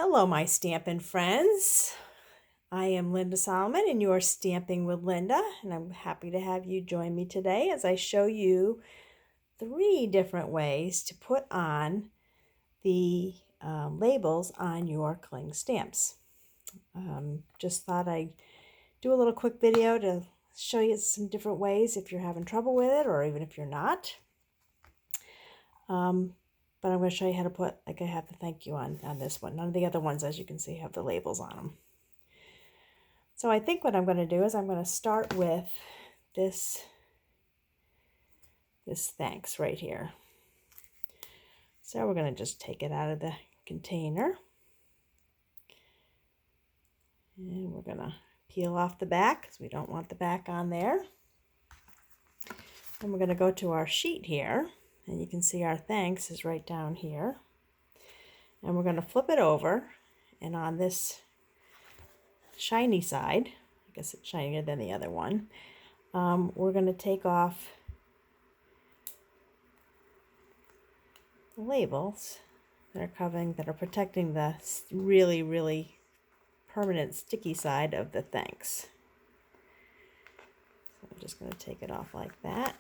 Hello, my stampin' friends. I am Linda Solomon, and you are Stamping with Linda, and I'm happy to have you join me today as I show you 3 different ways to put on the labels on your cling stamps. Just thought I'd do a little quick video to show you some different ways if you're having trouble with it, or even if you're not. But I'm going to show you how to put, like I have the thank you on this one. None of the other ones, as you can see, have the labels on them. So I think what I'm going to do is I'm going to start with this thanks right here. So we're going to just take it out of the container. And we're going to peel off the back because we don't want the back on there. And we're going to go to our sheet here. And you can see our thanks is right down here. And we're going to flip it over. And on this shiny side, I guess it's shinier than the other one, we're going to take off the labels that are protecting the really, really permanent sticky side of the thanks. So I'm just going to take it off like that.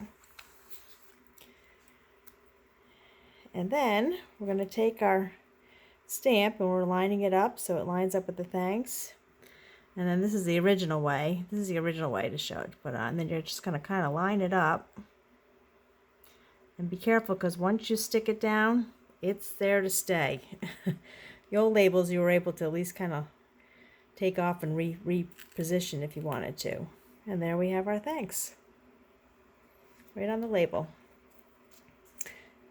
And then we're going to take our stamp and we're lining it up so it lines up with the thanks. And then this is the original way. This is the original way to show it, to put on. Then you're just going to kind of line it up. And be careful, because once you stick it down, it's there to stay. The old labels you were able to at least kind of take off and reposition if you wanted to. And there we have our thanks. Right on the label.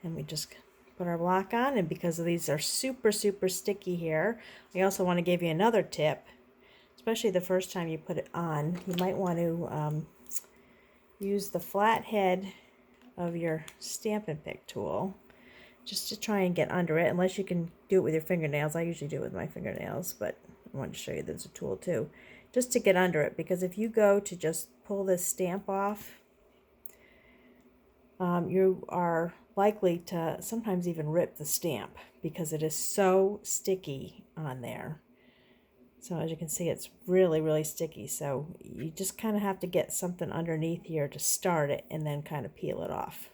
And we just put our block on, and because these are super, super sticky here, I also want to give you another tip. Especially the first time you put it on, you might want to use the flat head of your Stampin' Pick tool just to try and get under it, unless you can do it with your fingernails. I usually do it with my fingernails, but I wanted to show you there's a tool too, just to get under it, because if you go to just pull this stamp off, you are likely to sometimes even rip the stamp because it is so sticky on there. So as you can see, it's really, really sticky. So you just kind of have to get something underneath here to start it and then kind of peel it off.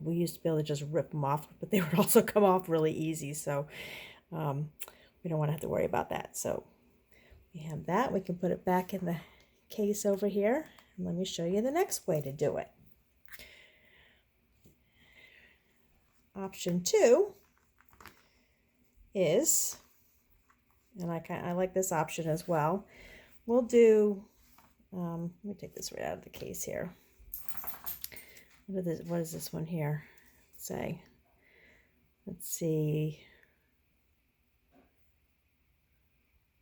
We used to be able to just rip them off, but they would also come off really easy. So we don't want to have to worry about that. So we have that. We can put it back in the case over here. And let me show you the next way to do it. Option 2 is, and I like this option as well. We'll do, let me take this right out of the case here. What does this one here say? Let's see.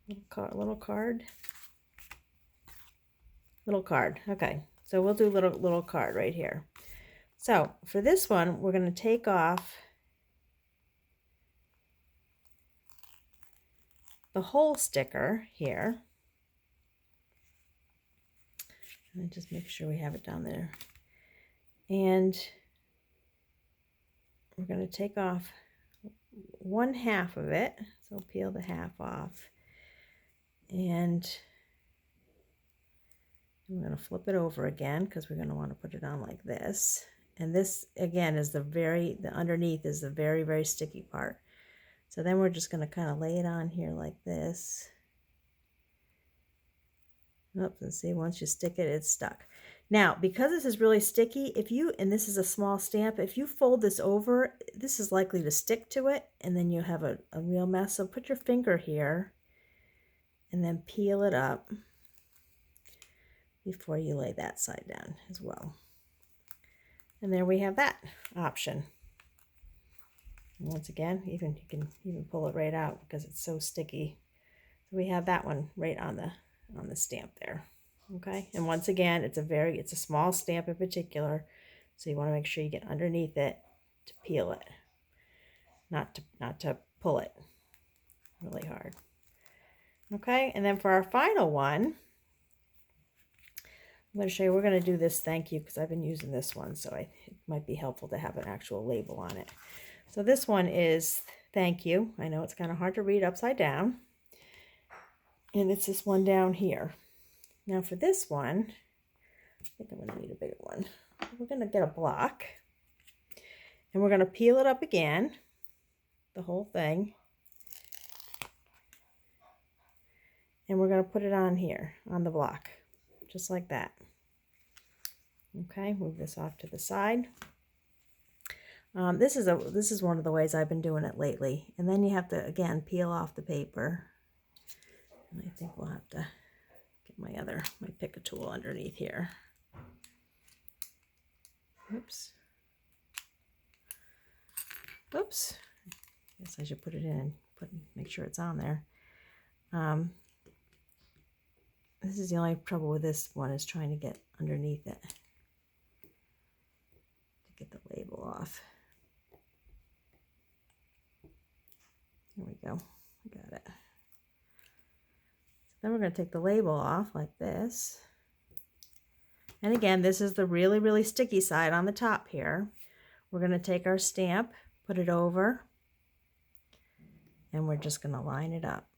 Little card. Little card. Okay, so we'll do little card right here. So for this one, we're going to take off the whole sticker here. And just make sure we have it down there. And we're going to take off 1/2 of it. So peel the half off. And I'm going to flip it over again because we're going to want to put it on like this. And this, again, is the underneath is the very, very sticky part. So then we're just going to kind of lay it on here like this. Oops, and see, once you stick it, it's stuck. Now, because this is really sticky, and this is a small stamp, if you fold this over, this is likely to stick to it, and then you have a real mess. So put your finger here, and then peel it up before you lay that side down as well. And there we have that option. And once again, you can even pull it right out because it's so sticky. So we have that one right on the stamp there. Okay, and once again, it's a small stamp in particular, so you want to make sure you get underneath it to peel it, not to pull it really hard. Okay, and then for our final one, I'm going to show you, we're going to do this thank you because I've been using this one, so it might be helpful to have an actual label on it. So this one is thank you. I know it's kind of hard to read upside down. And it's this one down here. Now for this one, I think I'm going to need a bigger one. We're going to get a block. And we're going to peel it up again, the whole thing. And we're going to put it on here, on the block, just like that. Okay, move this off to the side. This is one of the ways I've been doing it lately. And then you have to, again, peel off the paper. And I think we'll have to get my pick a tool underneath here. Oops. Oops. I guess I should put it in and make sure it's on there. This is the only trouble with this one, is trying to get underneath it to get the label off. There we go. I got it. Then we're going to take the label off like this. And again, this is the really, really sticky side on the top here. We're going to take our stamp, put it over, and we're just going to line it up,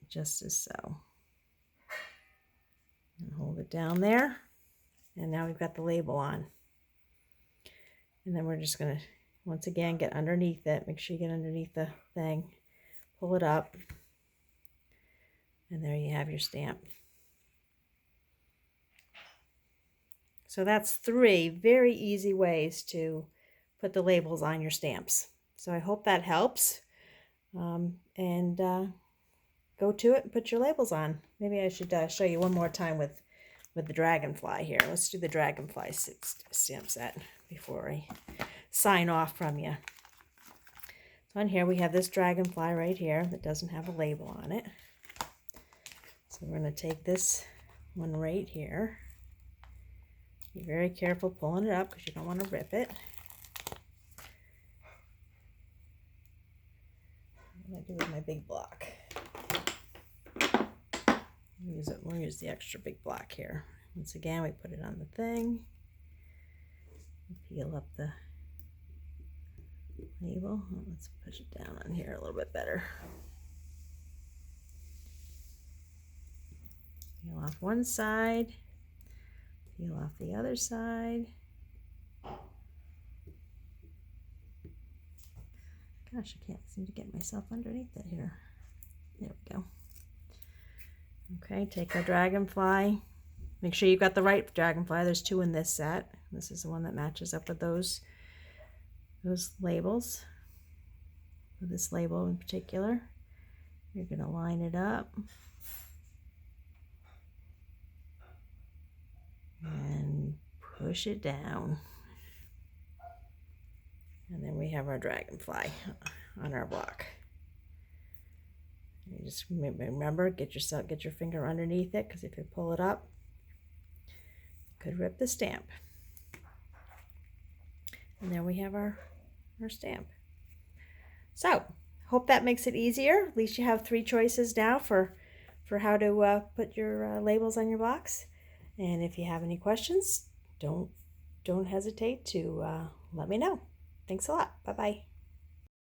just as so. And hold it down there. And now we've got the label on. And then we're just going to, once again, get underneath it. Make sure you get underneath the thing. Pull it up. And there you have your stamp. So that's 3 very easy ways to put the labels on your stamps. So I hope that helps. Go to it and put your labels on. Maybe I should show you one more time with the dragonfly here. Let's do the dragonfly stamp set before I sign off from you. So on here we have this dragonfly right here that doesn't have a label on it. So we're going to take this one right here. Be very careful pulling it up because you don't want to rip it. What do I do with my big block? We'll use the extra big block here. Once again, we put it on the thing. Peel up the label. Let's push it down on here a little bit better. Peel off one side. Peel off the other side. Gosh, I can't seem to get myself underneath it here. There we go. Okay, take our dragonfly. Make sure you've got the right dragonfly. There's 2 in this set. This is the one that matches up with those labels. With this label in particular. You're going to line it up. And push it down. And then we have our dragonfly on our block. You just remember, get your finger underneath it, because if you pull it up, you could rip the stamp. And there we have our stamp. So, hope that makes it easier. At least you have 3 choices now for how to put your labels on your blocks. And if you have any questions, don't hesitate to let me know. Thanks a lot. Bye-bye.